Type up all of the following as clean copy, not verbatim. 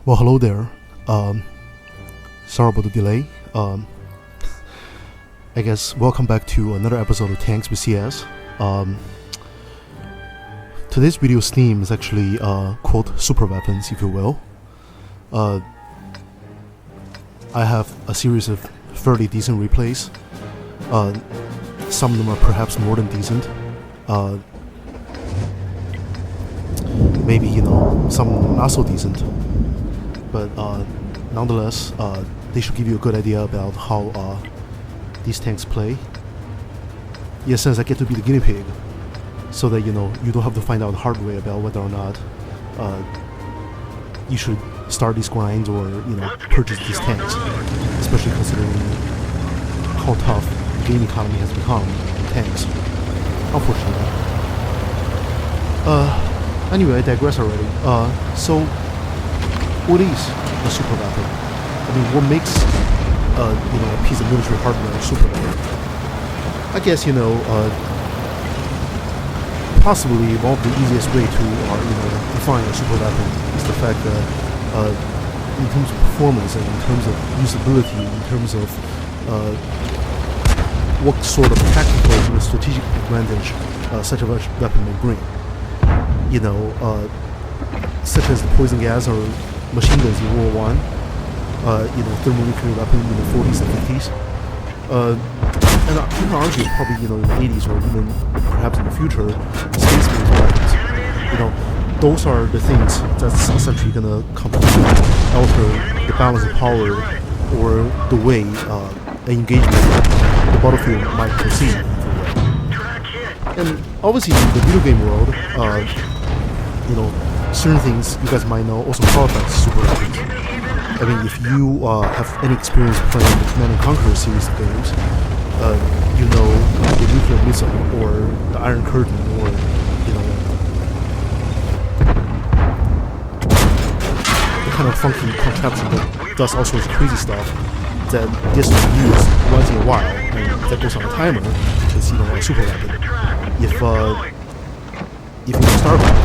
Well, hello there. Sorry about the delay. I guess welcome back to another episode of Tanks with CS. Today's video's theme is actually quote Superweapons, if you will. I have a series of fairly decent replays. Some of them are perhaps more than decent. Maybe, some not so decent. But nonetheless, they should give you a good idea about how these tanks play. In a sense, I get to be the guinea pig, so that you don't have to find out the hard way about whether or not you should start these grinds or purchase these tanks, especially considering how tough the game economy has become in tanks, unfortunately. Anyway, I digress already. So what is a super weapon? I mean, what makes a piece of military hardware a super weapon? I guess possibly one of the easiest way to define a super weapon is the fact that in terms of performance and in terms of usability, in terms of what sort of tactical and strategic advantage such a weapon may bring, such as the poison gas or machine guns in World War I, thermonuclear weapon in the 40s and 50s, and you can argue probably in the 80s or even perhaps in the future, space military weapons. Those are the things that's essentially going to completely alter the balance of power or the way an engagement the battlefield might proceed. And obviously in the video game world, certain things you guys might know also qualify as super weapons. I mean, if you have any experience playing the Command & Conqueror series of games, the nuclear missile or the Iron Curtain or the kind of funky contraption that does all sorts of crazy stuff that gets used once in a while and that goes on a timer. It's a super weapon. If you start with,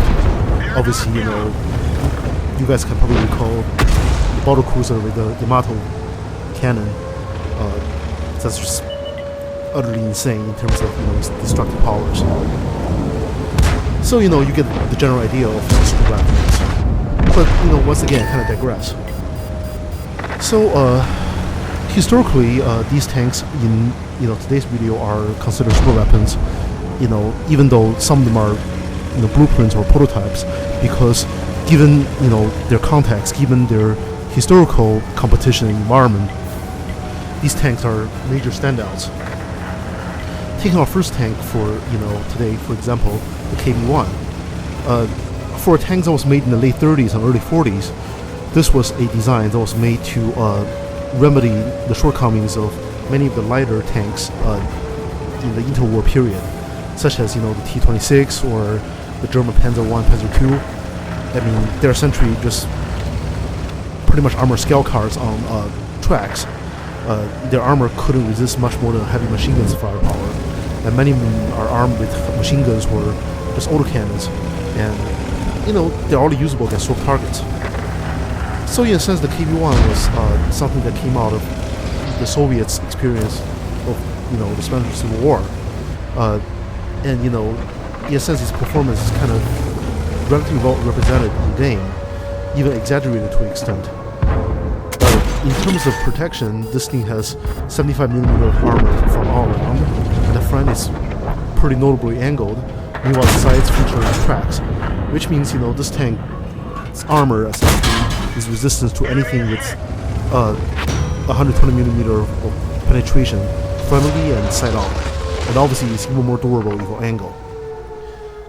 obviously, you guys can probably recall the battle cruiser with the Yamato cannon. That's just utterly insane in terms of its destructive powers. So you get the general idea of what super weapon is. But once again, kind of digress. So historically, these tanks in today's video are considered super weapons. Even though some of them are blueprints or prototypes, because given their context, given their historical competition environment, these tanks are major standouts. Taking our first tank for today, for example, the KB-1. For a tank that was made in the late 30s and early 40s, this was a design that was made to remedy the shortcomings of many of the lighter tanks in the interwar period, such as the T-26 or the German Panzer I, Panzer II. I mean, they're essentially just pretty much armored scale cars on tracks. Their armor couldn't resist much more than heavy machine guns firepower, and many of them are armed with machine guns or just autocannons, and they're all usable against soft targets. So in a sense, the KB-1 was something that came out of the Soviets' experience of the Spanish Civil War, and in a sense, its performance is kind of relatively well represented in the game, even exaggerated to an extent. In terms of protection, this thing has 75mm armor from all around, and the front is pretty notably angled, meanwhile the sides feature tracks, which means this tank's armor essentially is resistant to anything with 120mm of penetration, frontally and side on, and obviously it's even more durable if you angle.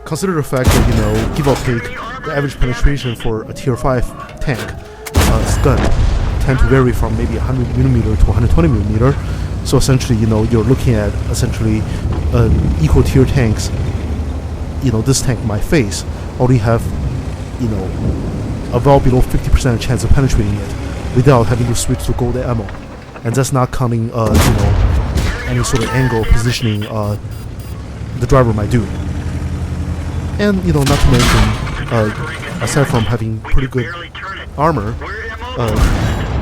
Consider the fact that give or take, the average penetration for a tier 5 tank gun tend to vary from maybe 100mm to 120mm. So essentially, you're looking at essentially equal tier tanks. This tank might face already have a well below 50% chance of penetrating it without having to switch to gold ammo, and that's not counting any sort of angle positioning the driver might do. And not to mention, aside from having pretty good armor,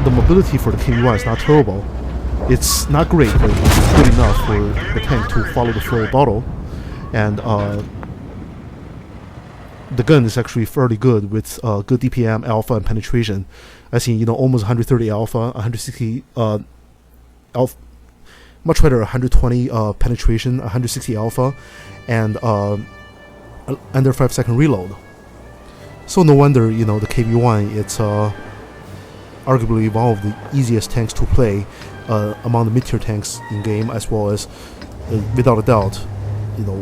the mobility for the KV-1 is not terrible. It's not great, but it's good enough for the tank to follow the flow of battle. And the gun is actually fairly good with good DPM, alpha, and penetration. I see, almost 130 alpha, 160 alpha, much better 120 penetration, 160 alpha, and under 5-second reload. So no wonder, the KV-1, it's arguably one of the easiest tanks to play among the mid-tier tanks in game, as well as, without a doubt,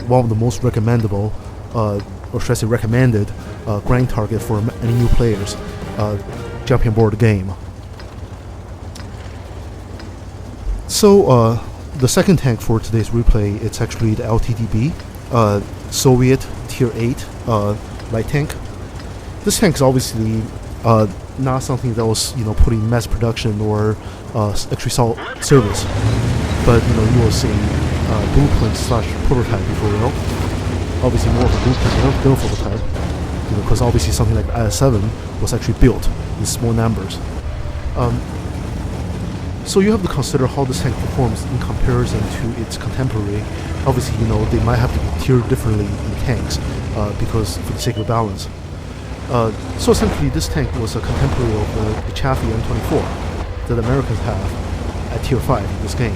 one of the most recommendable, or should I say recommended, grind target for any new players jumping aboard the game. So the second tank for today's replay, it's actually the Lttb Soviet Tier 8 light tank. This tank is obviously not something that was put in mass production or actually saw service, but you will see blueprint / prototype, if you will. Obviously more of a blueprint than a prototype, because obviously something like the IS-7 was actually built in small numbers. So you have to consider how this tank performs in comparison to its contemporary. Obviously, they might have to be tiered differently in tanks because for the sake of balance. So essentially, this tank was a contemporary of the Chaffee M24 that Americans have at Tier 5 in this game.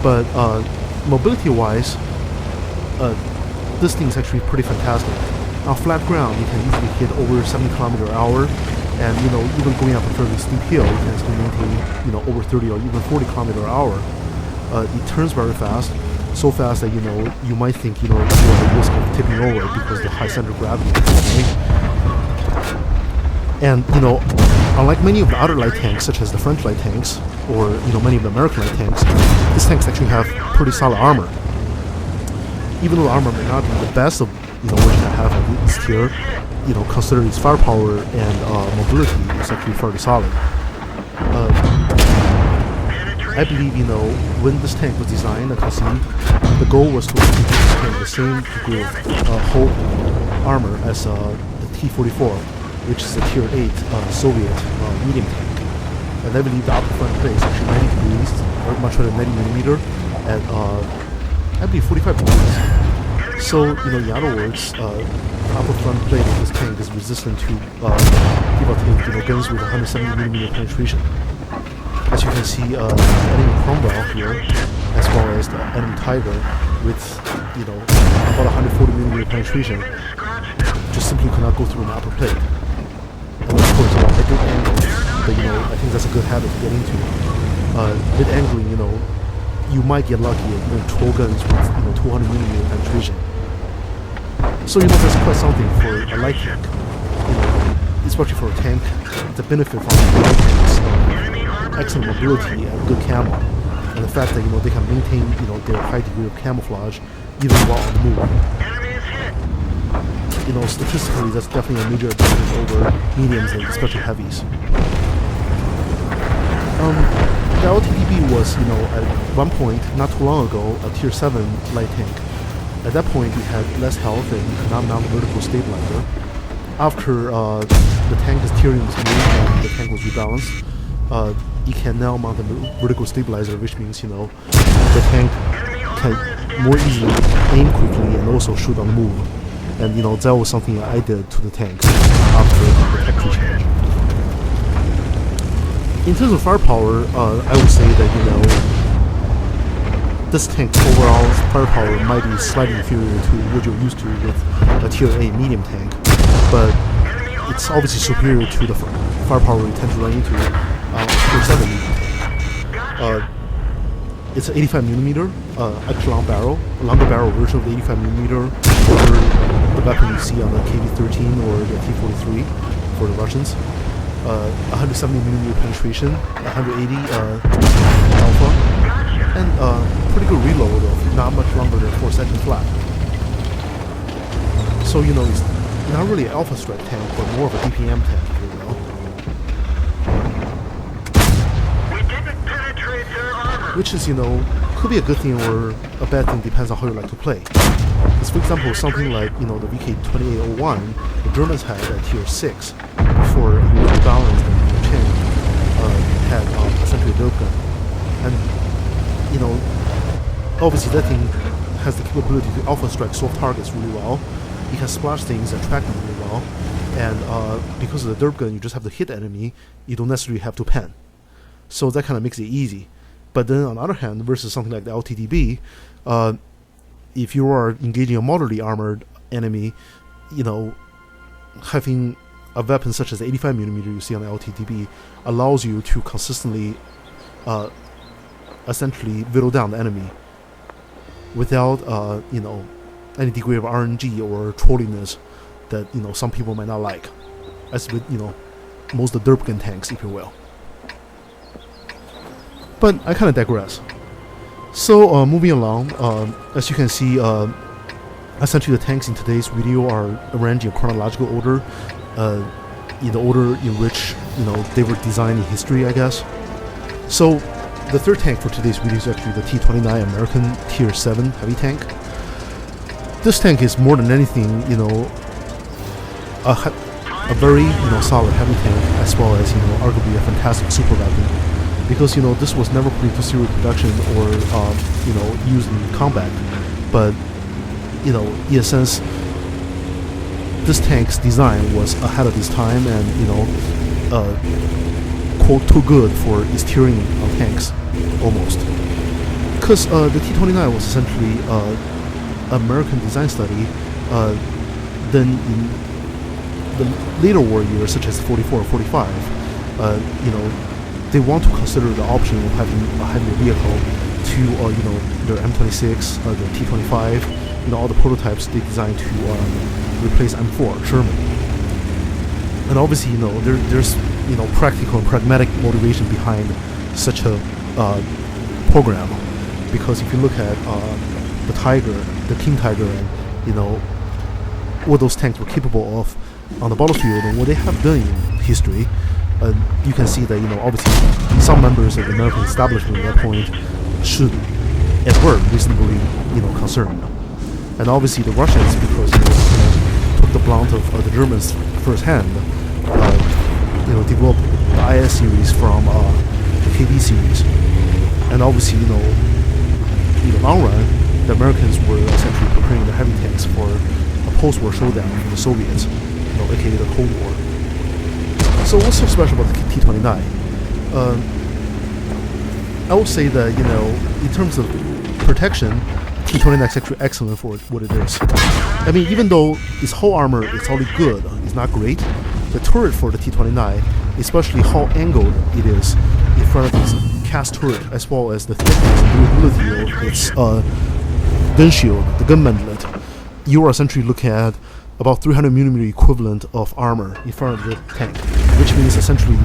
But mobility-wise, this thing is actually pretty fantastic. On flat ground, you can easily hit over 70 km/h, and even going up a fairly steep hill, you can still maintain over 30 or even 40 km/h. It turns very fast, so fast that you might think you're at the risk of tipping over because of the high center of gravity. And unlike many of the other light tanks, such as the French light tanks or many of the American light tanks, these tanks actually have pretty solid armor. Even though the armor may not be the best of what you can have at this tier, considering its firepower and mobility, it's actually fairly solid. I believe when this tank was designed and conceived, the goal was to give this tank the same degree of hull armor as the T-44, which is a Tier 8 Soviet medium tank. And I believe the upper front plate is actually 90 degrees, or much better than 90mm, at I believe 45 degrees. So, in other words, the upper front plate of this tank is resistant to give or take, guns with 170mm penetration. As you can see, the enemy Cromwell here, as well as the enemy Tiger, with about 140mm penetration, just simply could not go through an upper plate. And of course, at good angles, but I think that's a good habit to get into. Mid angling, you might get lucky at troll guns with 200mm penetration. So that's quite something for a light tank. Especially for a tank, the benefit from light tanks, excellent mobility and good camo, and the fact that they can maintain their high degree of camouflage even while on the move. Statistically, that's definitely a major advantage over mediums and especially heavies. The Lttb was, at one point, not too long ago, a Tier 7 light tank. At that point, it had less health and you could not mount a vertical stabilizer. After the tank is tiered into move and the tank was rebalanced, you can now mount a vertical stabilizer, which means, the tank can more easily aim quickly and also shoot on the move. And that was something I did to the tanks after the tech tree change. In terms of firepower, I would say that this tank's overall firepower might be slightly inferior to what you're used to with a Tier 8 medium tank, but it's obviously superior to the firepower we tend to run into Tier 7 medium tank. It's an 85mm, extra long barrel, a longer barrel version of the 85mm over the weapon you see on the KV-13 or the T-43 for the Russians. 170mm penetration, 180 alpha, and pretty good reload of not much longer than 4 seconds flat. So it's not really an alpha strike tank, but more of a DPM tank, if you will. Which is, could be a good thing or a bad thing, depends on how you like to play. Because, for example, something like, the VK-2801, the Germans had at Tier 6 before you were balanced and your tank had essentially a derp gun. And, you know, obviously that thing has the capability to alpha strike soft targets really well. You can splash things and track them really well. And because of the derp gun, you just have to hit the enemy. You don't necessarily have to pen. So that kind of makes it easy. But then on the other hand, versus something like the Lttb, if you are engaging a moderately armored enemy, you know, having a weapon such as the 85mm you see on the Lttb allows you to consistently essentially whittle down the enemy without you know, any degree of RNG or trolliness that, you know, some people might not like, as with, you know, most of the derp gun tanks, if you will. But I kind of digress. So moving along, as you can see, essentially the tanks in today's video are arranged in chronological order, in the order in which, you know, they were designed in history, I guess. So the third tank for today's video is actually the T-29 American Tier 7 heavy tank. This tank is more than anything, you know, a very, you know, solid heavy tank, as well as, you know, arguably a fantastic super weapon. Because, you know, this was never put into serial production or, you know, used in combat. But, you know, in a sense, this tank's design was ahead of its time and, you know, quote, too good for its tiering on tanks, almost. Because the T-29 was essentially an American design study. Then in the later war years, such as 44 or 45, you know, they want to consider the option of having a heavier vehicle to, you know, their M26, their T25, you know, all the prototypes they designed to replace M4 Sherman. And obviously, you know, there's, you know, practical and pragmatic motivation behind such a program, because if you look at the Tiger, the King Tiger, and, you know, what those tanks were capable of on the battlefield and what they have done in history, you can see that, you know, obviously some members of the American establishment at that point should and were reasonably, you know, concerned. And obviously the Russians, because, you know, took the brunt of the Germans firsthand, you know, developed the IS series from the KD series. And obviously, you know, in the long run, the Americans were essentially preparing the heavy tanks for a post-war showdown with the Soviets, you know, aka the Cold War. So what's so special about the T-29? I would say that, you know, in terms of protection, T-29 is actually excellent for what it is. I mean, even though its whole armor is already good, it's not great, the turret for the T-29, especially how angled it is in front of its cast turret, as well as the thickness and durability of its gun shield, the gun mantlet, you are essentially looking at about 300mm equivalent of armor in front of the tank, which means essentially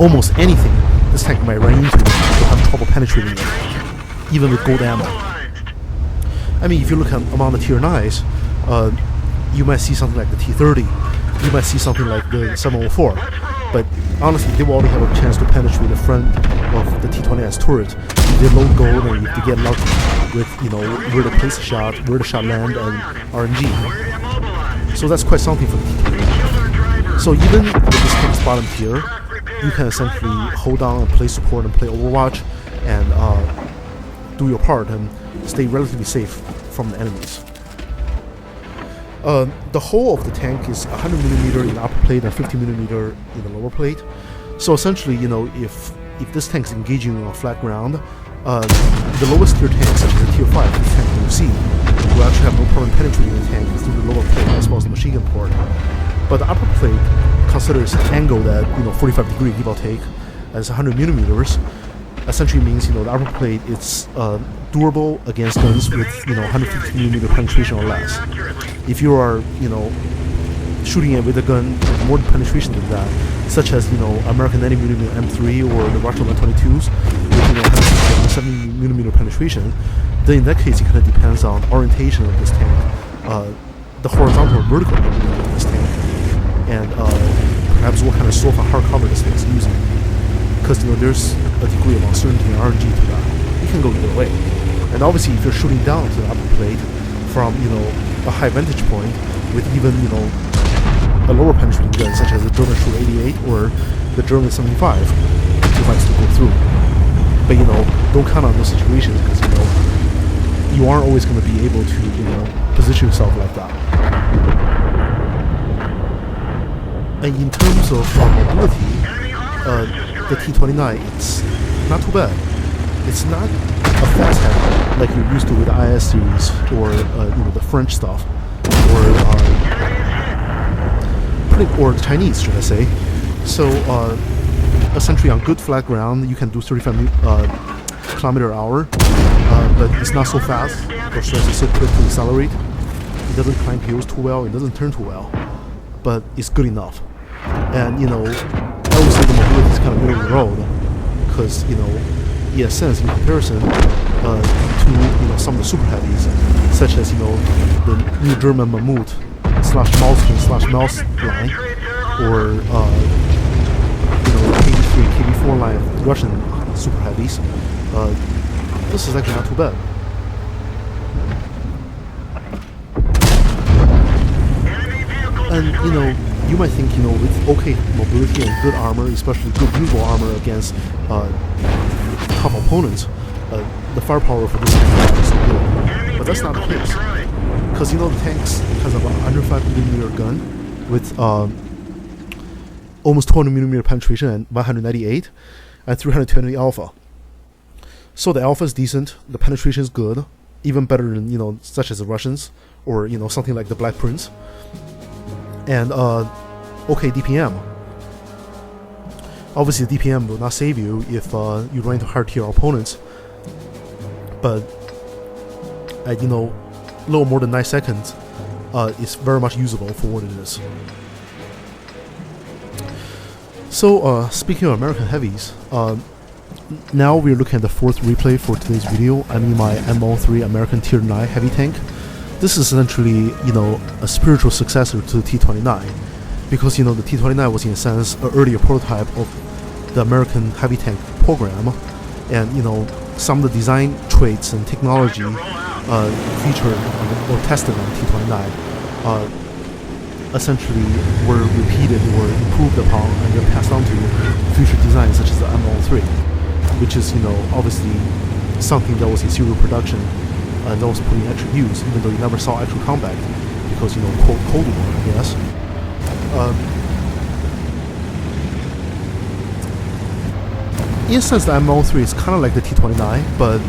almost anything this tank might run into will have trouble penetrating it, even with gold ammo. I mean, if you look at among the Tier 9s, you might see something like the T-30, you might see something like the 704, but honestly, they will only have a chance to penetrate the front of the T-29's turret if they load gold and if they get lucky with, you know, where to place the shot, where the shot land, and RNG. So that's quite something for the T-29. So even with this tank's bottom tier, you can essentially hold down and play support and play Overwatch and do your part and stay relatively safe from the enemies. The whole of the tank is 100mm in the upper plate and 50mm in the lower plate. So essentially, you know, if this tank is engaging on flat ground, the lowest tier tank, such as the Tier 5, this tank you see, will actually have no problem penetrating the tank through the lower plate as well as the machine gun port. But the upper plate considers an angle that, you know, 45 degree give or take as 100mm. Essentially means, you know, the upper plate is durable against guns with, you know, 150mm penetration or less. If you are, you know, shooting it with a gun with more penetration than that, such as, you know, American 90mm M3 or the Russian 122s with, you know, 170mm penetration, then in that case it kind of depends on the orientation of this tank, the horizontal or vertical orientation of this tank, and perhaps what kind of soft and hard cover this thing is using. Because, you know, there's a degree of uncertainty and RNG to that. It can go either way. And obviously, if you're shooting down to the upper plate from, you know, a high vantage point with even, you know, a lower penetrating gun, such as the German Schuler 88 or the German 75, you might still go through. But don't count on those situations, because you aren't always going to be able to position yourself like that. And in terms of mobility, the T-29, it's not too bad. It's not a fast head like you're used to with the IS series or the French stuff, or the Chinese, should I say. So essentially on good flat ground, you can do 35 km/h, but it's not so fast, or should I say so quick to accelerate. It doesn't climb hills too well, it doesn't turn too well, but it's good enough. And I would say the mobility is kind of middle of the road, because in a sense, in comparison to some of the super heavies, such as the new German Mammut /Mauskin /Maus line, or the KB3, KB4 line of Russian super heavies. This is actually not too bad. And you might think with okay mobility and good armor, especially good usable armor against tough opponents, the firepower for this tank is so good. But that's not the case, because the tanks has a 105mm gun with almost 200mm penetration and 198 and 320 alpha. So the alpha is decent, the penetration is good, even better than such as the Russians or something like the Black Prince. And okay DPM. Obviously the DPM will not save you if you run into hard tier opponents, but at little more than 9 seconds, it's very much usable for what it is. So speaking of American heavies, now we're looking at the fourth replay for today's video. I mean my M03 American Tier 9 heavy tank. This is essentially a spiritual successor to the T-29, because the T-29 was in a sense an earlier prototype of the American heavy tank program, and some of the design traits and technology featured or tested on the T-29 essentially were repeated or improved upon and then passed on to future designs such as the M03, which is obviously something that was in serial production and that was put in actual use, even though you never saw actual combat, because Cold War, I guess. In a sense, the M03 is kind of like the T-29, but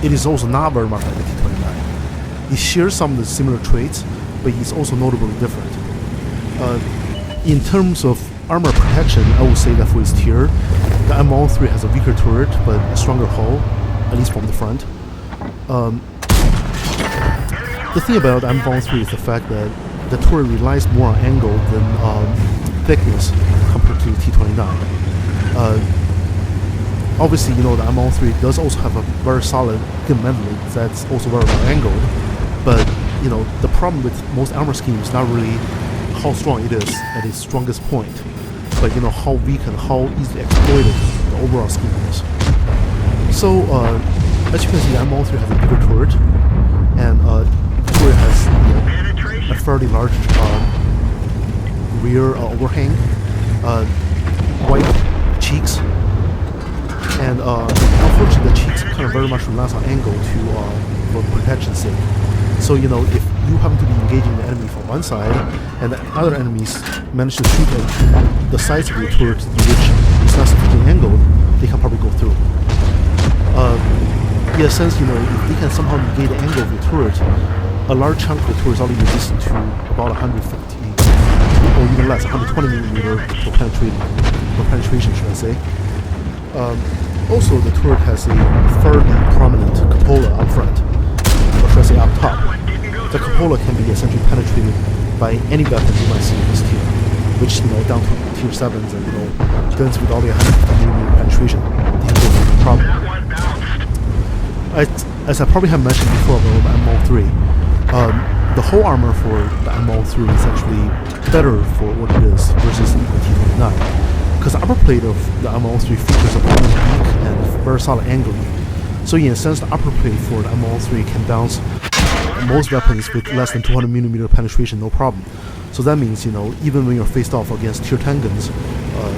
it is also not very much like the T-29. It shares some of the similar traits, but it's also notably different. In terms of armor protection, I would say that for its tier, the M03 has a weaker turret, but a stronger hull, at least from the front. The thing about the M03 is the fact that the turret relies more on angle than thickness compared to the T-29. Obviously, the M03 does also have a very solid gun mantle that's also very well angled, but the problem with most armor schemes is not really how strong it is at its strongest point, but how weak and how easily exploited the overall scheme is. So as you can see, the M03 has a bigger turret, and the turret has a fairly large rear overhang, white cheeks, and unfortunately the cheeks kind of very much relies on angle for protection's sake. So if you happen to be engaging the enemy from one side and the other enemies manage to shoot at the sides of your turret in which it's not sufficiently angled, they can probably go through. In a sense, if they can somehow negate the angle of your turret, a large chunk of the turret is already resistant to about 150 or even less, 120mm for penetration, should I say. Also, the turret has a fairly prominent cupola up front, or should I say up top. The cupola can be essentially penetrated by any weapon you might see in this tier, which down to tier 7s and guns with only 150mm penetration, they can go no problem. As I probably have mentioned before about the M03, the whole armor for the M03 is actually better for what it is versus the T-29, because the upper plate of the M03 features a prominent beak and very solid angling. So in a sense, the upper plate for the M03 can bounce most weapons with less than 200mm penetration, no problem. So So that means, you know, even when you're faced off against tier 10 guns,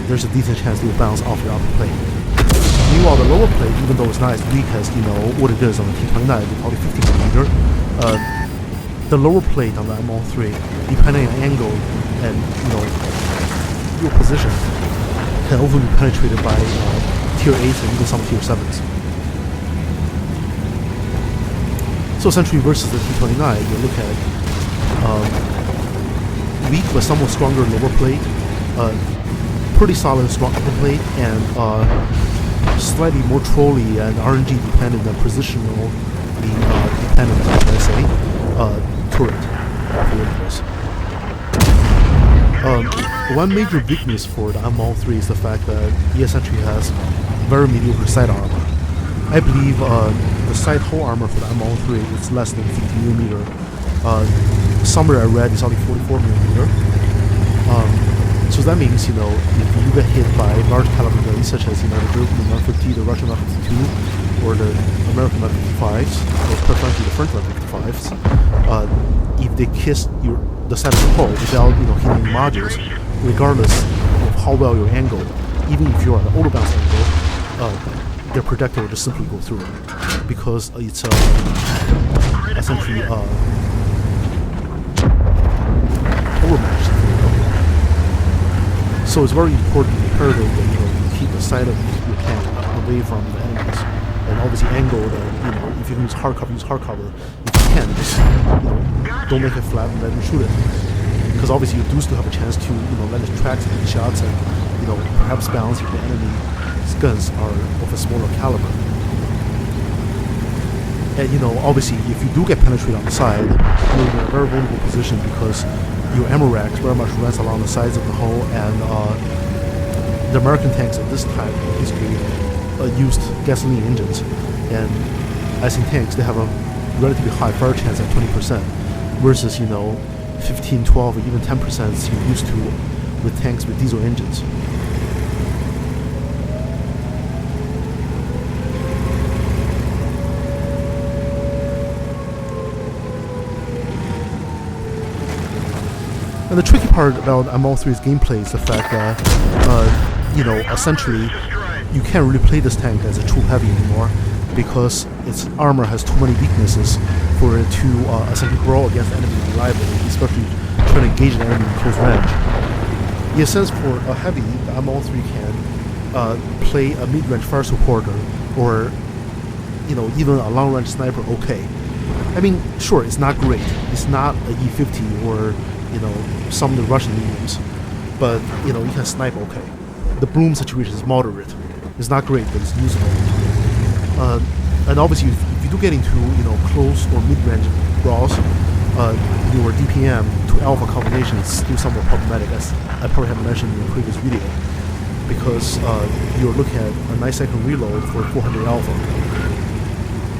there's a decent chance you'll bounce off your upper plate. Meanwhile, the lower plate, even though it's not as weak as, you know, what it is on the T29, probably 50mm, the lower plate on the M13, depending on angle and, you know, your position, can often be penetrated by tier 8s and even some tier 7s. So essentially versus the T29, you look at weak but somewhat stronger lower plate, pretty solid strong upper plate, and slightly more trolley and RNG dependent than positional dependent, should I say, turret vehicles. One major weakness for the M13 is the fact that he essentially has very mediocre side armor. I believe the side hull armor for the M13 is less than 50mm. Somewhere I read it's only 44mm. So that means, you know, if you get hit by large caliber guns such as, you know, the German 150, the Russian 152, or the American 155s, or preferably the French 155s, if they kiss the side of the hull without, you know, hitting modules, regardless of how well you're angled, even if you're at an overbounce angle, their projectile will just simply go through it, because it's essentially overmatched. So it's very important imperative that, you know, you keep the side of your tank away from the enemies, and obviously angled. You know, if you can use hard cover, use hard cover. If you can, just, you know, don't make it flat and let them shoot it, because obviously you do still have a chance to, you know, let it track some shots and, you know, perhaps bounce if the enemy's guns are of a smaller caliber. And, you know, obviously if you do get penetrated on the side, you're in a very vulnerable position because your ammo racks very much runs along the sides of the hull, and the American tanks at this time in history used gasoline engines, and as in tanks they have a relatively high fire chance at 20% versus, you know, 15, 12, or even 10% you're used to with tanks with diesel engines. And the tricky part about M13's gameplay is the fact that, you know, essentially, you can't really play this tank as a true heavy anymore, because its armor has too many weaknesses for it to essentially grow against enemy reliably, especially trying to engage an enemy in close range. In a sense, for a heavy, the M13 can play a mid-range fire supporter, or, you know, even a long-range sniper okay. I mean, sure, it's not great. It's not a E50 or, you know, some of the Russian mediums, but, you know, you can snipe okay. The bloom situation is moderate. It's not great, but it's usable. And obviously, if you do get into, you know, close or mid-range brawls, your DPM to alpha combination is still somewhat problematic, as I probably have mentioned in the previous video, because you're looking at a 9-second reload for 400 alpha.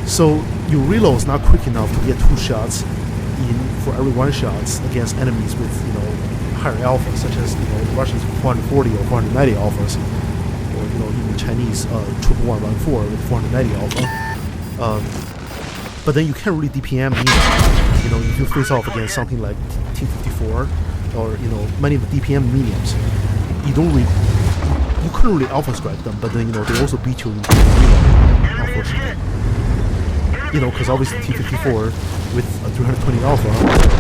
So your reload is not quick enough to get 2 shots in for every 1 shots against enemies with, you know, higher alpha, such as, you know, the Russians with 440 or 490 alphas, or, you know, even the Chinese 11114 with 490 alpha. But then you can't really DPM either. You know, if you face off against something like T54 or, you know, many of the DPM mediums, you couldn't really alpha strike them, but then, you know, they also beat you in reload, unfortunately. You know, because obviously T54 with a 320 alpha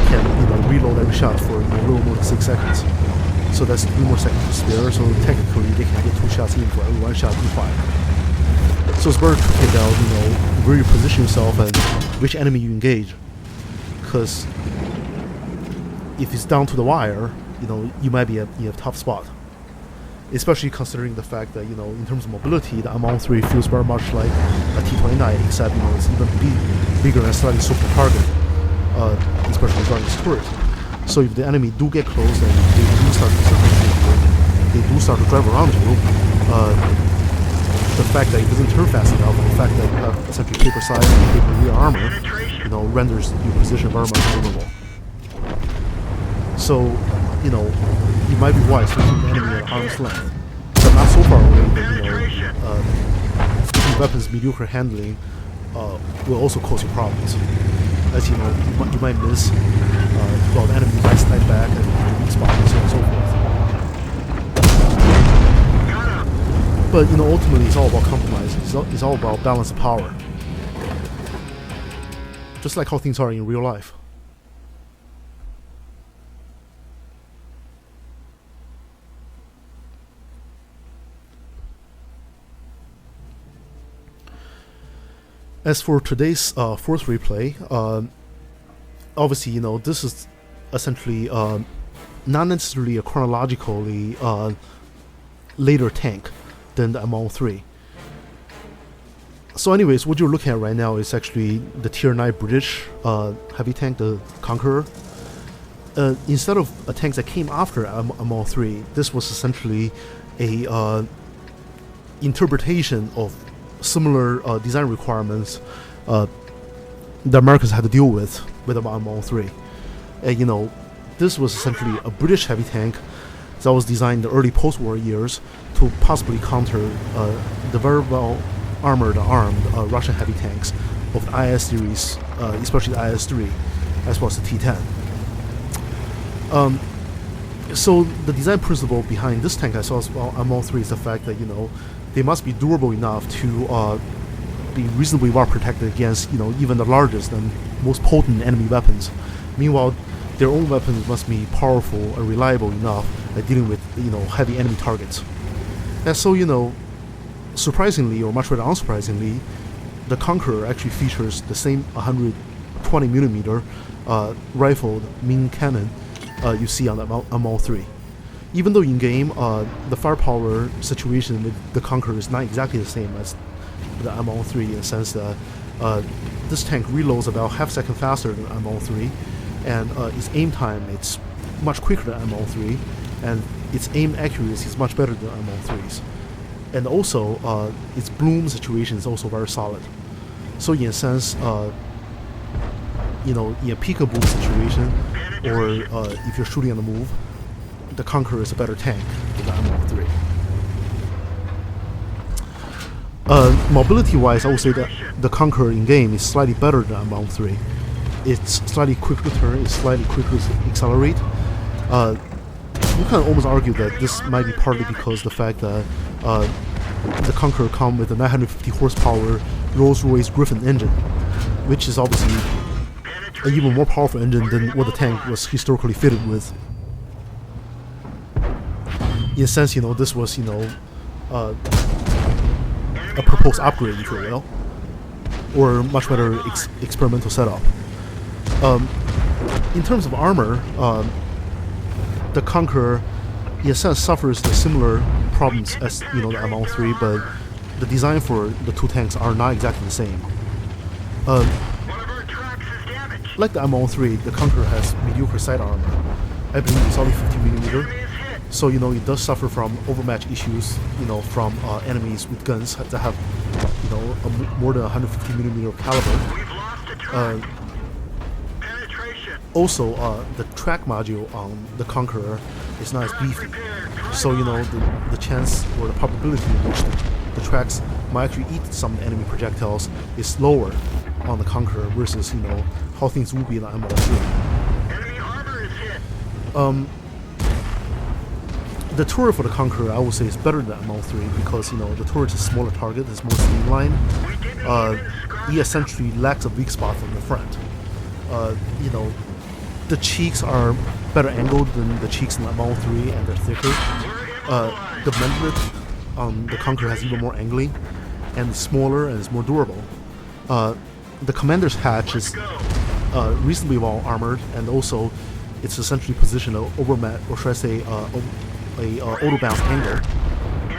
can, you know, reload every shot for, you know, a little more than 6 seconds. So that's 3 more seconds to spare, so technically they can get 2 shots in for every 1 shot you fire. So it's very tricky about, you know, where you position yourself and which enemy you engage. Because if it's down to the wire, you know, you might be in a tough spot. Especially considering the fact that, you know, in terms of mobility, the M13 feels very much like a T29, except, you know, it's even bigger and slightly softer target, especially regarding its turret. So if the enemy do get close and they do start to drive around you, the fact that it doesn't turn fast enough, and the fact that you have essentially paper side and paper rear armor, you know, renders your position very much vulnerable. So, you know, it might be wise to keep the enemy at arm's length, but not so far away that, you know, the weapon's mediocre handling will also cause you problems. as you know, you might miss, well, the enemy might slide back and weak spot and so on and so forth. But ultimately, it's all about compromise. It's all about balance of power, just like how things are in real life. As for today's fourth replay, obviously, this is essentially not necessarily a chronologically later tank than the ML3. So anyways, what you're looking at right now is actually the Tier 9 British heavy tank, the Conqueror. Instead of a tank that came after ML3, this was essentially a interpretation of similar design requirements the Americans had to deal with ML3. And this was essentially a British heavy tank that was designed in the early post-war years to possibly counter the very well armored Russian heavy tanks of the IS series, especially the IS-3, as well as the T-10. So the design principle behind this tank, as well as ML3, is the fact that they must be durable enough to be reasonably well protected against even the largest and most potent enemy weapons. Meanwhile, their own weapons must be powerful and reliable enough at dealing with heavy enemy targets. And so surprisingly, or much rather unsurprisingly, the Conqueror actually features the same 120mm rifled main cannon you see on the ML3. Even though in game, the firepower situation with the Conqueror is not exactly the same as the ML3 in the sense that this tank reloads about half a second faster than ML3, and its aim time it's much quicker than ML3, and its aim accuracy is much better than ML3's. And also, its bloom situation is also very solid. So in a sense, in a peekaboo situation, or if you're shooting on the move, the Conqueror is a better tank than the ML3. Mobility-wise, I would say that the Conqueror in-game is slightly better than ML3. It's slightly quicker to turn, it's slightly quicker to accelerate. You can almost argue that this might be partly because the fact that the Conqueror comes with a 950 horsepower Rolls-Royce Griffin engine, which is obviously an even more powerful engine than what the tank was historically fitted with. In a sense, this was, a proposed upgrade, if you will, or much better experimental setup. In terms of armor, the Conqueror, in a sense, suffers the similar problems as the ML3, but the design for the two tanks are not exactly the same. Like the ML3, the Conqueror has mediocre side armor. I believe it's only 50mm. So it does suffer from overmatch issues, from enemies with guns that have, more than 150mm caliber. Also, the track module on the Conqueror is not as beefy, so the chance or the probability in which the tracks might actually eat some enemy projectiles is lower on the Conqueror versus how things would be in the ML3. The turret for the Conqueror, I would say, is better than ML3 because the turret is a smaller target, it's more streamlined. He essentially lacks a weak spot from the front. The cheeks are better angled than the cheeks in the ML3, and they're thicker. The mantlet on the Conqueror has even more angling, and it's smaller and it's more durable. The commander's hatch is reasonably well armored, and also it's essentially positioned overmat, or should I say, a auto bounce angle,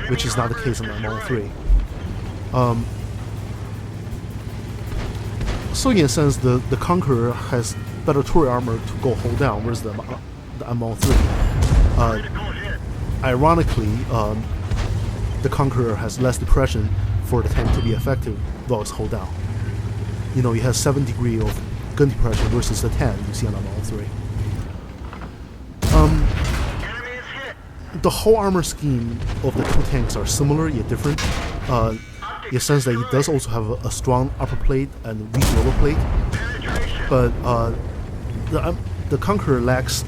which is not the case in the ML3. So in a sense, the Conqueror has better turret armor to go hold down, whereas the ML3. Ironically, the Conqueror has less depression for the tank to be effective while it's hold down. It has 7 degrees of gun depression versus the 10 you see on the ML3. The whole armor scheme of the two tanks are similar yet different, in the sense that it does also have a strong upper plate and weak lower plate. but the Conqueror lacks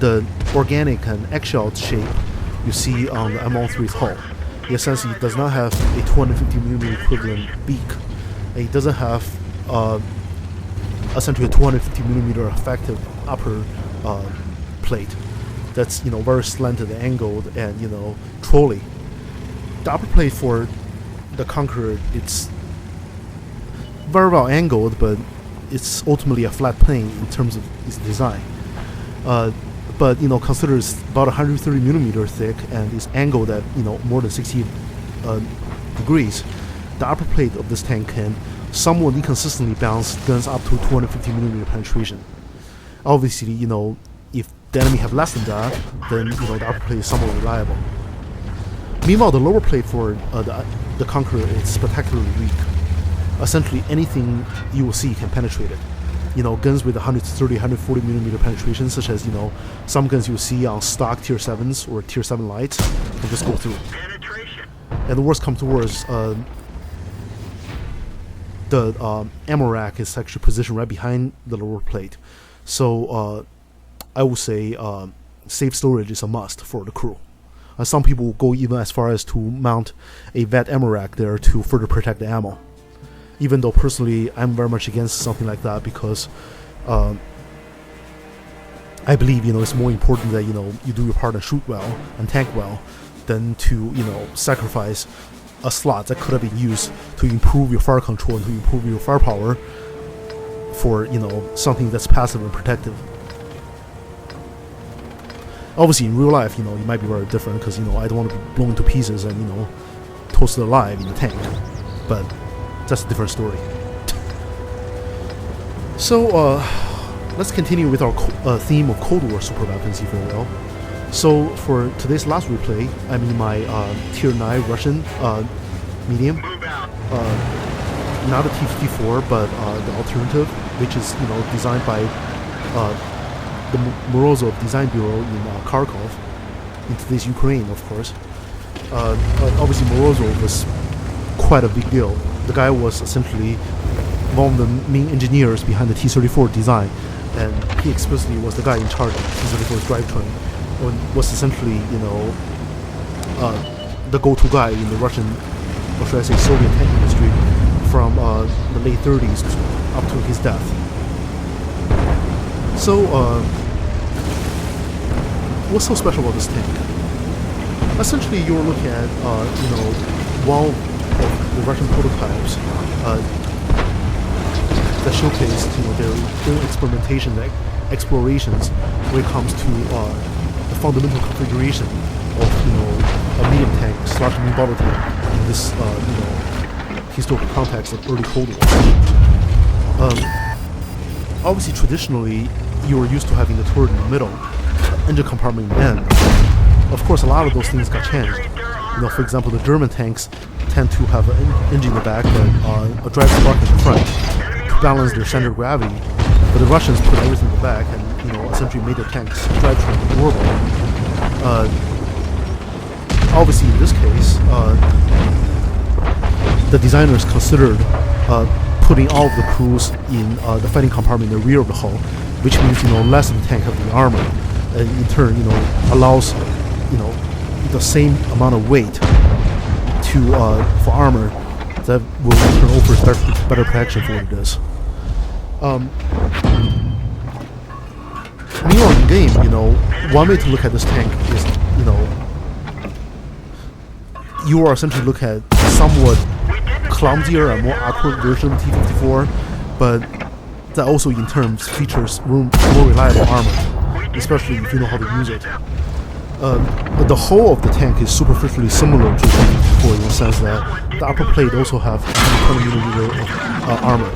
the organic and eggshell shape you see on the M13's hull. In a sense, it does not have a 250mm equivalent beak. It doesn't have essentially a 250mm effective upper plate that's very slanted and angled and trolly. The upper plate for the Conqueror, it's very well angled, but it's ultimately a flat plane in terms of its design. But consider it's about 130mm thick and is angled at more than 60 degrees. The upper plate of this tank can somewhat inconsistently bounce guns up to 250mm penetration. Obviously, if the enemy have less than that, then the upper plate is somewhat reliable. Meanwhile, the lower plate for the Conqueror is spectacularly weak. Essentially, anything you will see can penetrate it. Guns with 130, 140mm penetration, such as some guns you see on stock tier 7s or tier 7 lights, can just go through. And the worst comes to worst, the ammo rack is actually positioned right behind the lower plate. So I would say safe storage is a must for the crew. And some people will go even as far as to mount a vet ammo rack there to further protect the ammo. Even though personally I'm very much against something like that, because I believe it's more important that you do your part and shoot well and tank well than to sacrifice a slot that could have been used to improve your fire control and to improve your firepower for something that's passive and protective. Obviously in real life it might be very different, because I don't want to be blown to pieces and toasted alive in the tank, but that's a different story. So let's continue with our theme of Cold War superweapons, if you will. So for today's last replay, I'm in my tier 9 Russian medium, not a T-54, but the alternative, which is designed by the Morozov Design Bureau in Kharkov, in today's Ukraine, of course. Obviously Morozov was quite a big deal. The guy was essentially one of the main engineers behind the T-34 design, and he explicitly was the guy in charge of T-34's drivetrain, and was essentially, the go-to guy in the Russian, or should I say Soviet tank industry from the late 30s up to his death. So, what's so special about this tank? Essentially, you're looking at, one of the Russian prototypes that showcase their own experimentation, explorations when it comes to the fundamental configuration of a medium tank / main bottle tank in this historical context of early Cold War. Obviously, traditionally, you were used to having the turret in the middle, engine compartment in the end. Of course, a lot of those things got changed. For example, the German tanks tend to have an engine in the back and a drive spark in the front to balance their center of gravity. But the Russians put everything in the back and essentially made their tanks drivetrain durable. Obviously, in this case, the designers considered putting all of the crews in the fighting compartment in the rear of the hull, which means less of the tank have the armor, and in turn allows the same amount of weight to for armor that will in turn offer better protection for what it is. Meanwhile, in game, one way to look at this tank is you are essentially looking at somewhat clumsier and more awkward version of the T-54, but that also in turns features more reliable armor, especially if you know how to use it. The whole of the tank is superficially similar to the T-54 in the sense that the upper plate also have 120mm of armor,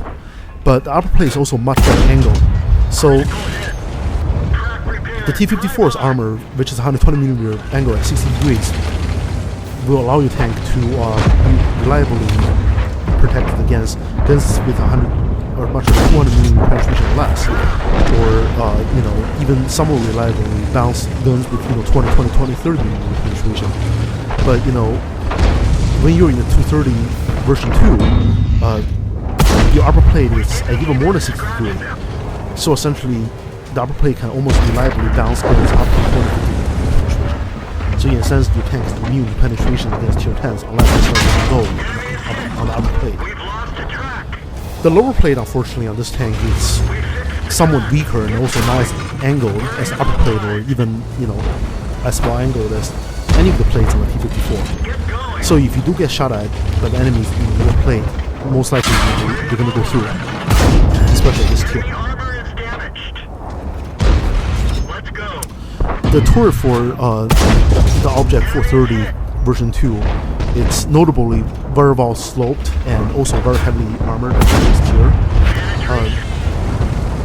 but the upper plate is also much better angled. So the T-54's armor, which is 120mm angle at 60 degrees, will allow your tank to be reliably protected against guns with 100 or much of 200mm penetration or less, or even somewhat reliably bounce guns with 20, 30mm penetration. But when you're in the 230 version 2, your upper plate is even more than 60 degrees, So essentially, the upper plate can almost reliably downscale its up to 250 penetration. So in a sense, your tank is immune to penetration against tier 10s unless it starts to go on the upper plate. The lower plate, unfortunately, on this tank is somewhat weaker and also not as angled as the upper plate, or even, you know, as well angled as any of the plates on the T-54. So if you do get shot at by the enemies in the lower plate, most likely you're going to go through it, especially at this tier. The turret for the Object 430 version 2, it's notably very well sloped and also very heavily armored for this tier.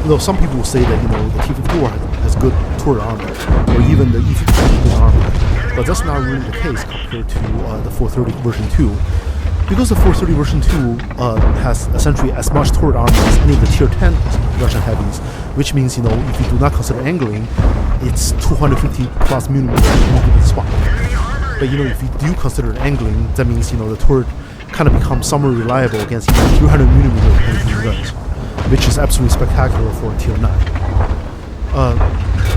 Though some people will say that, you know, the T-54 has good turret armor, or even the E-50 has good armor, but that's not really the case compared to the 430 version 2. Because the 430 version 2 has essentially as much turret armor as any of the tier 10 Russian heavies, which means, you know, if you do not consider angling, it's 250 plus millimeters in any given spot. But, you know, if you do consider angling, that means, you know, the turret kind of becomes somewhat reliable against even 300 millimeter penetrating guns, which is absolutely spectacular for a tier 9.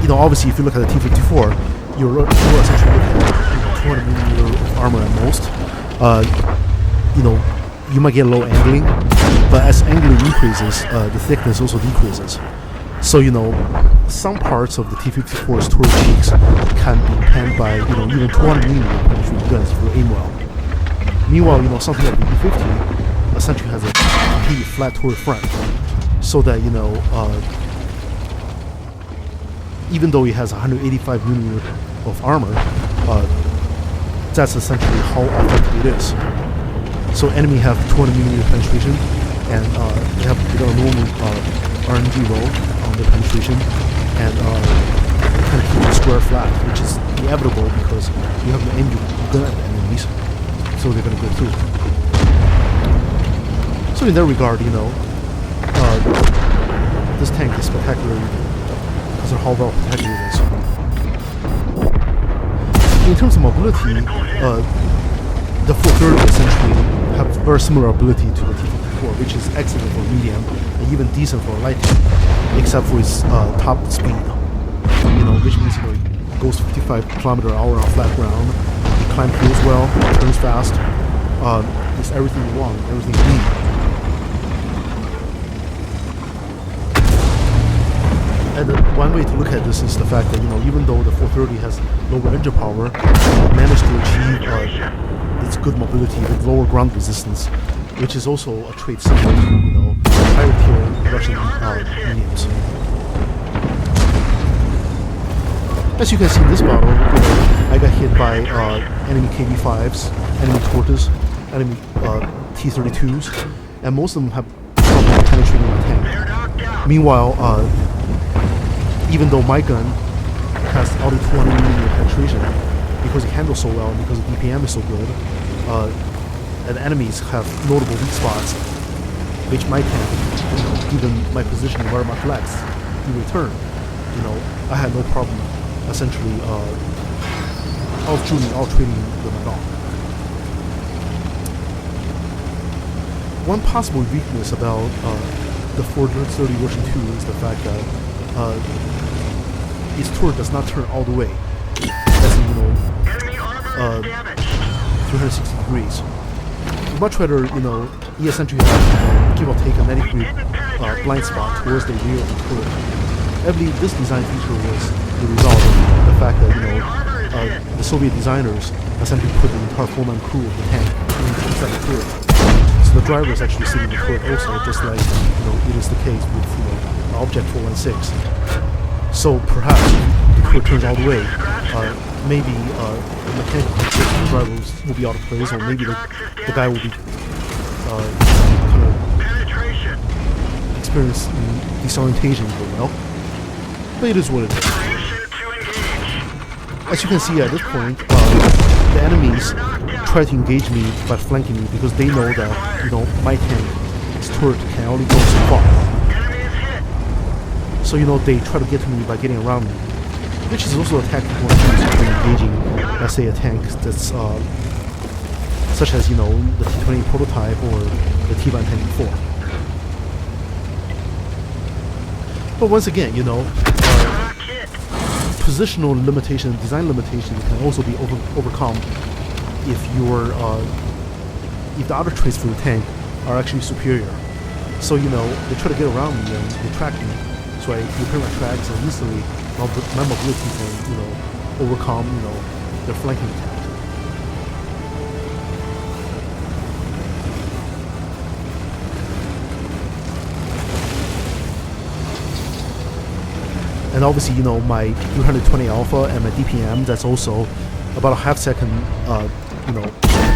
You know, obviously, if you look at the T-54, you're essentially looking at, you know, 200 millimeter of armor at most. You know, you might get low angling, but as angling increases, the thickness also decreases. So, you know, some parts of the T-54's turret cheeks can be panned by, you know, even 200 millimeter penetrating guns if you aim well. Meanwhile, you know, something like the E-50 essentially has a complete flat turret front, so that, you know, even though it has 185 millimeter of armor, that's essentially how effective it is. So enemy have 200mm penetration, and they have a normal RNG roll on the penetration, and they kind of keep the square flat, which is inevitable because you have to aim your gun at the enemies, so they're going to go through. So in that regard, you know, this tank is spectacular because of how well protected it is. In terms of mobility, the 430 essentially have very similar ability to the T-54, which is excellent for medium and even decent for light tank, except for its top speed. You know, which means, you know, it goes 55 km/h on flat ground, it climbs hills well, it turns fast, it's everything you want, everything you need. And one way to look at this is the fact that, you know, even though the 430 has lower engine power, it managed to achieve its good mobility with lower ground resistance, which is also a trait similar to, you know, higher tier Russian mediums. As you can see in this battle, you know, I got hit by enemy KV-5s, enemy Tortoise, enemy T-32s, and most of them have trouble penetrating my tank. Meanwhile, even though my gun has out of 200mm penetration, because it handles so well, because the DPM is so good, and enemies have notable weak spots, which my tank, you know, given my position where my flex in return, you know, I had no problem essentially out-trading them at all. One possible weakness about the 430 version 2 is the fact that its turret does not turn all the way, as in, you know, 360 degrees. You'd much rather, you know, you essentially have, give or take, a 90-degree blind spot towards the rear of the turret. I believe this design feature was the result of the fact that, you know, the Soviet designers essentially put the entire 4-man crew of the tank inside the turret. So the driver is actually sitting in the turret also, just like, you know, it is the case with, you know, the Object 416. So perhaps if the turret turns all the way, maybe the mechanical control of the driver will be out of place, or maybe the guy will be kind of experience disorientation for a while. But it is what it is. As you can see at this point, the enemies try to engage me by flanking me because they know that, you know, my tank's turret can only go so far. So, you know, they try to get to me by getting around me, which is also a tactic one used when engaging, let's say, a tank that's such as, you know, the T-20 prototype or the T-24. But once again, positional limitation, design limitation can also be overcome if if the other traits for the tank are actually superior. So they try to get around me and they track me, so I repair my tracks and instantly my mobility can overcome their flanking attack. And obviously, my 320 alpha and my DPM, that's also about a half second,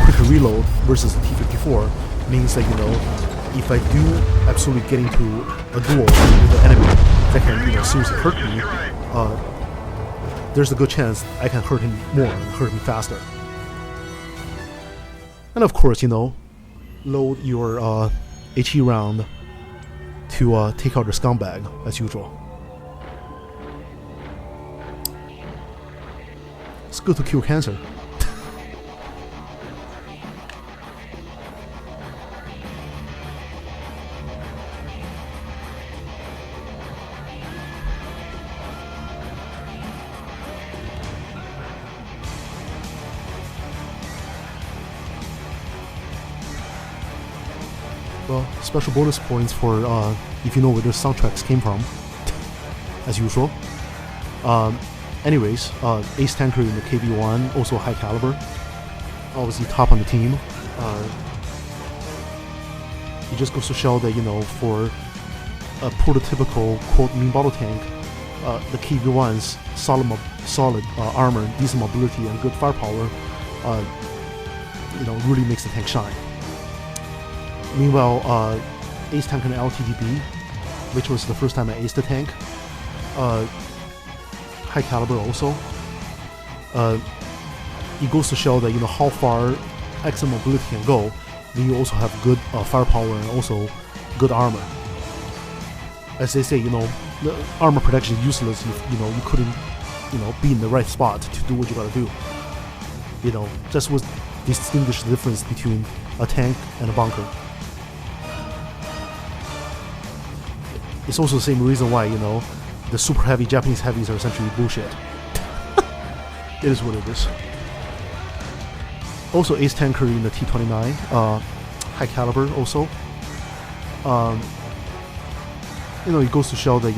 quicker reload versus the T-54, means that, if I do absolutely get into a duel with the enemy that can, seriously hurt me, there's a good chance I can hurt him more and hurt him faster. And of course, load your HE round to take out the scumbag, as usual. It's good to cure cancer. Well, special bonus points for if you know where the soundtracks came from, as usual. Anyways, Ace Tanker in the KV-1, also high caliber, obviously top on the team. It just goes to show that, for a prototypical quote mean bottle tank, the KV-1's solid armor, decent mobility, and good firepower, really makes the tank shine. Meanwhile, Ace Tanker in Lttb, which was the first time I aced the tank, high caliber also. It goes to show that how far excellent mobility can go when you also have good firepower and also good armor. As they say, the armor protection is useless if you couldn't be in the right spot to do what you gotta do. That's what distinguishes the difference between a tank and a bunker. It's also the same reason why the super heavy Japanese heavies are essentially bullshit. It is what it is. Also, Ace Tanker in the T-29, high caliber also. It goes to show that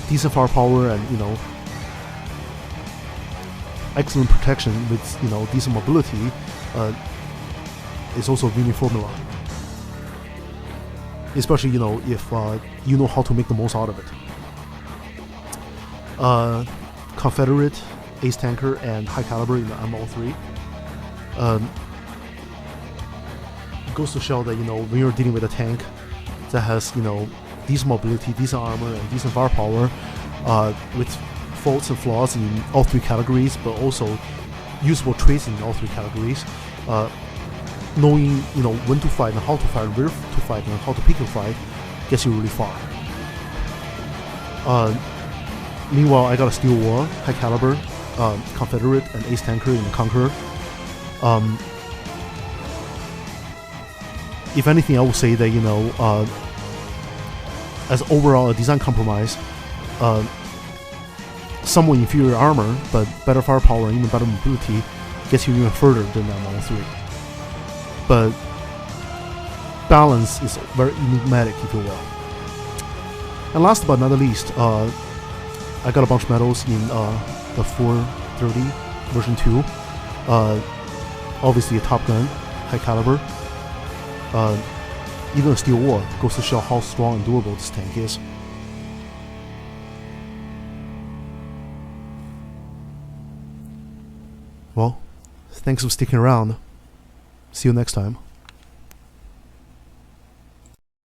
decent firepower and excellent protection with decent mobility is also a winning formula. Especially if you know how to make the most out of it. Confederate, Ace Tanker, and high caliber in the MO3. It goes to show that when you're dealing with a tank that has decent mobility, decent armor, and decent firepower, with faults and flaws in all three categories, but also usable traits in all three categories. Knowing when to fight and how to fight, where to fight and how to pick your fight gets you really far. Meanwhile, I got a Steel War, high caliber, Confederate, and Ace Tanker in the Conqueror. If anything, I would say that as overall a design compromise, somewhat inferior armor but better firepower and even better mobility gets you even further than that Model 3. But balance is very enigmatic, if you will. And last but not least, I got a bunch of medals in the 430 version 2. Obviously a Top Gun, high caliber. Even a Steel War goes to show how strong and durable this tank is. Well, thanks for sticking around. See you next time.